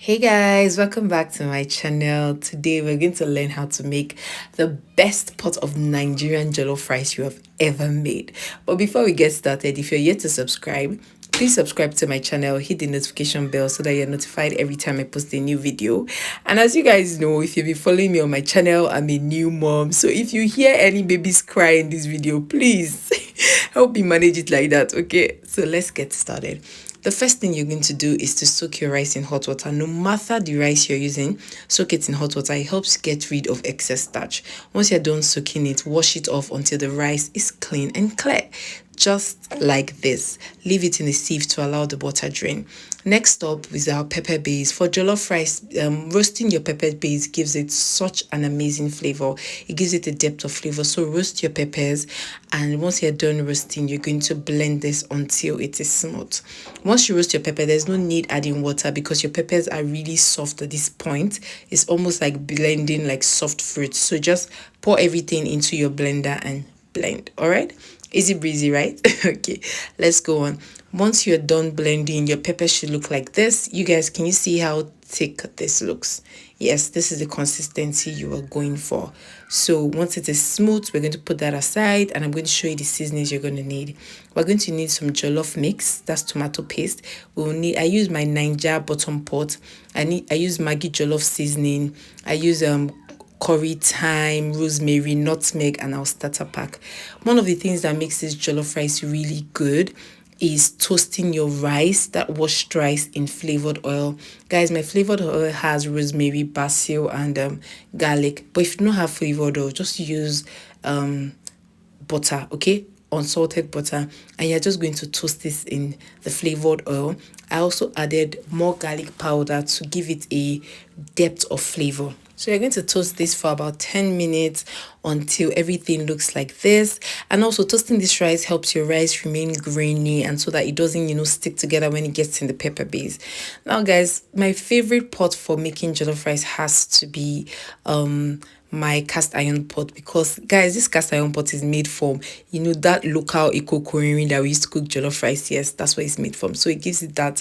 Hey guys, welcome back to my channel. Today we're going to learn how to make the best pot of Nigerian jollof rice you have ever made. But before we get started, if you're yet to subscribe, please subscribe to my channel, hit the notification bell so that you're notified every time I post a new video. And as you guys know, if you've been following me on my channel, I'm a new mom. So if you hear any babies cry in this video, please help me manage it like that, okay? So let's get started. The first thing you're going to do is to soak your rice in hot water. No matter the rice you're using, soak it in hot water. It helps get rid of excess starch. Once you're done soaking it, wash it off until the rice is clean and clear. Just like this. Leave it in a sieve to allow the water drain. Next up is our pepper base. For jollof rice, roasting your pepper base gives it such an amazing flavor. It gives it a depth of flavor. So roast your peppers, and once you're done roasting, you're going to blend this until it is smooth. Once you roast your pepper, there's no need adding water because your peppers are really soft at this point. It's almost like blending like soft fruit. So just pour everything into your blender and blend. All right, easy breezy, right? Okay, let's go on. Once you're done blending, your pepper should look like this. You guys, can you see how thick this looks? Yes, this is the consistency you are going for. So once it is smooth, we're going to put that aside, and I'm going to show you the seasonings you're going to need. We're going to need some jollof mix, that's tomato paste. We'll need, I use my Ninja bottom pot. I use Maggi jollof seasoning. I use curry, thyme, rosemary, nutmeg, and our starter pack. One of the things that makes this jollof rice really good is toasting your rice, that washed rice, in flavored oil. Guys, my flavored oil has rosemary, basil, and garlic. But if you don't have flavored oil, just use butter, okay? Unsalted butter, and you're just going to toast this in the flavored oil. I also added more garlic powder to give it a depth of flavor. So you're going to toast this for about 10 minutes until everything looks like this. And also toasting this rice helps your rice remain grainy, and so that it doesn't, stick together when it gets in the pepper base. Now guys, my favorite pot for making jollof rice has to be my cast iron pot, because guys, this cast iron pot is made from that local eco korean that we used to cook jollof rice. Yes, that's what it's made from. So it gives it that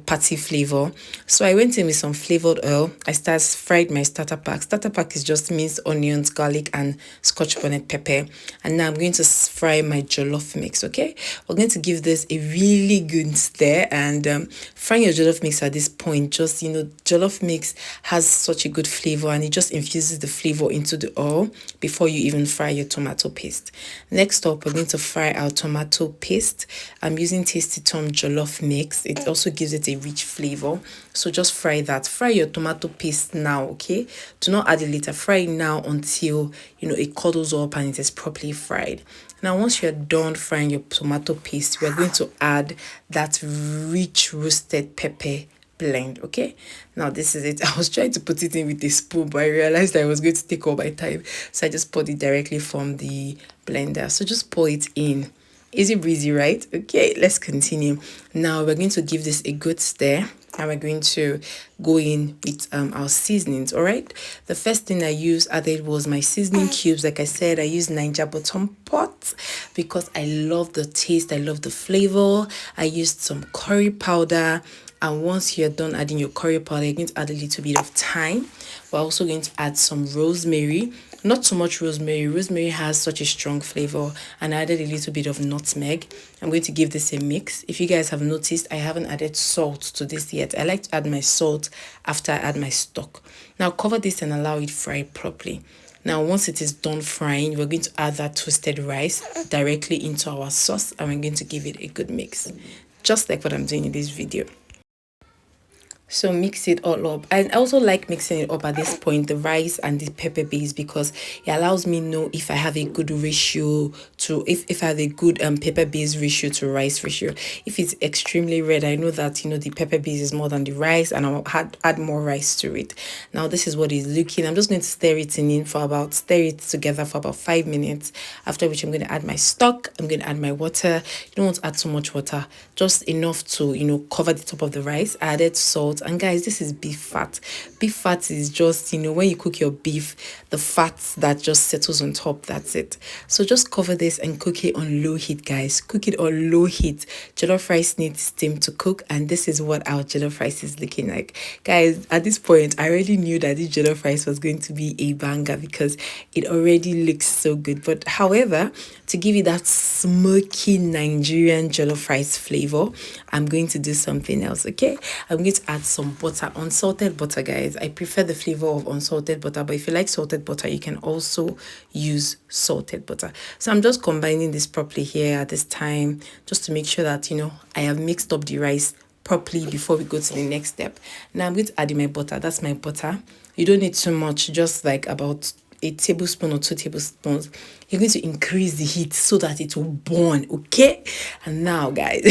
patty flavor. So I went in with some flavored oil. I fried my starter pack. Starter pack is just minced onions, garlic, and scotch bonnet pepper. And now I'm going to fry my jollof mix. Okay, we're going to give this a really good stir, and frying your jollof mix at this point, just jollof mix has such a good flavor, and it just infuses the flavor into the oil before you even fry your tomato paste. Next up, we're going to fry our tomato paste. I'm using Tasty Tom jollof mix. It also gives it a rich flavor. So just fry that. Fry your tomato paste now, okay? Do not add it later. Fry it now until it cuddles up and it is properly fried. Now, once you're done frying your tomato paste, we're going to add that rich roasted pepper blend. Okay, now this is it. I was trying to put it in with a spoon, but I realized I was going to take all my time, so I just poured it directly from the blender. So just pour it in. Easy breezy, right? Okay, let's continue. Now we're going to give this a good stir, and we're going to go in with our seasonings. All right, the first thing I added was my seasoning cubes. Like I said, I use Ninja bottom pot because I love the taste, I love the flavor. I used some curry powder. And once you're done adding your curry powder, you're going to add a little bit of thyme. We're also going to add some rosemary. Not so much rosemary. Rosemary has such a strong flavor. And I added a little bit of nutmeg. I'm going to give this a mix. If you guys have noticed, I haven't added salt to this yet. I like to add my salt after I add my stock. Now cover this and allow it fry properly. Now, once it is done frying, we're going to add that toasted rice directly into our sauce, and we're going to give it a good mix, just like what I'm doing in this video. So mix it all up. I also like mixing it up at this point, the rice and the pepper base, because it allows me know if I have a good ratio to if I have a good pepper base ratio to rice ratio. If it's extremely red, I know that the pepper base is more than the rice, and I'll add more rice to it. Now this is what it's looking. I'm just going to stir it together for about 5 minutes, after which I'm going to add my stock. I'm going to add my water. You don't want to add too much water, just enough to cover the top of the rice. I added salt And guys, this is beef fat. Beef fat is just, when you cook your beef, the fat that just settles on top, that's it. So just cover this and cook it on low heat, guys. Cook it on low heat. Jollof rice needs steam to cook, and this is what our jollof rice is looking like. Guys, at this point, I already knew that this jollof rice was going to be a banger because it already looks so good. But however, to give you that smoky Nigerian jollof rice flavor, I'm going to do something else, okay? I'm going to add some butter, unsalted butter, guys. I prefer the flavor of unsalted butter, but if you like salted butter, you can also use salted butter. So I'm just combining this properly here at this time, just to make sure that, I have mixed up the rice properly before we go to the next step. Now I'm going to add in my butter. That's my butter. You don't need too much, just like about a tablespoon or 2 tablespoons. You're going to increase the heat so that it will burn, okay? And now, guys,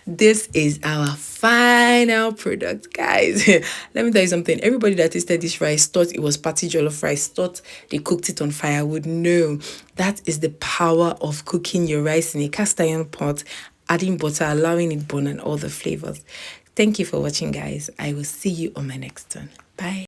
this is our final product, guys. Let me tell you something. Everybody that tasted this rice thought it was party jollof rice, thought they cooked it on firewood. No, that is the power of cooking your rice in a cast iron pot, adding butter, allowing it burn, and all the flavors. Thank you for watching, guys. I will see you on my next one. Bye.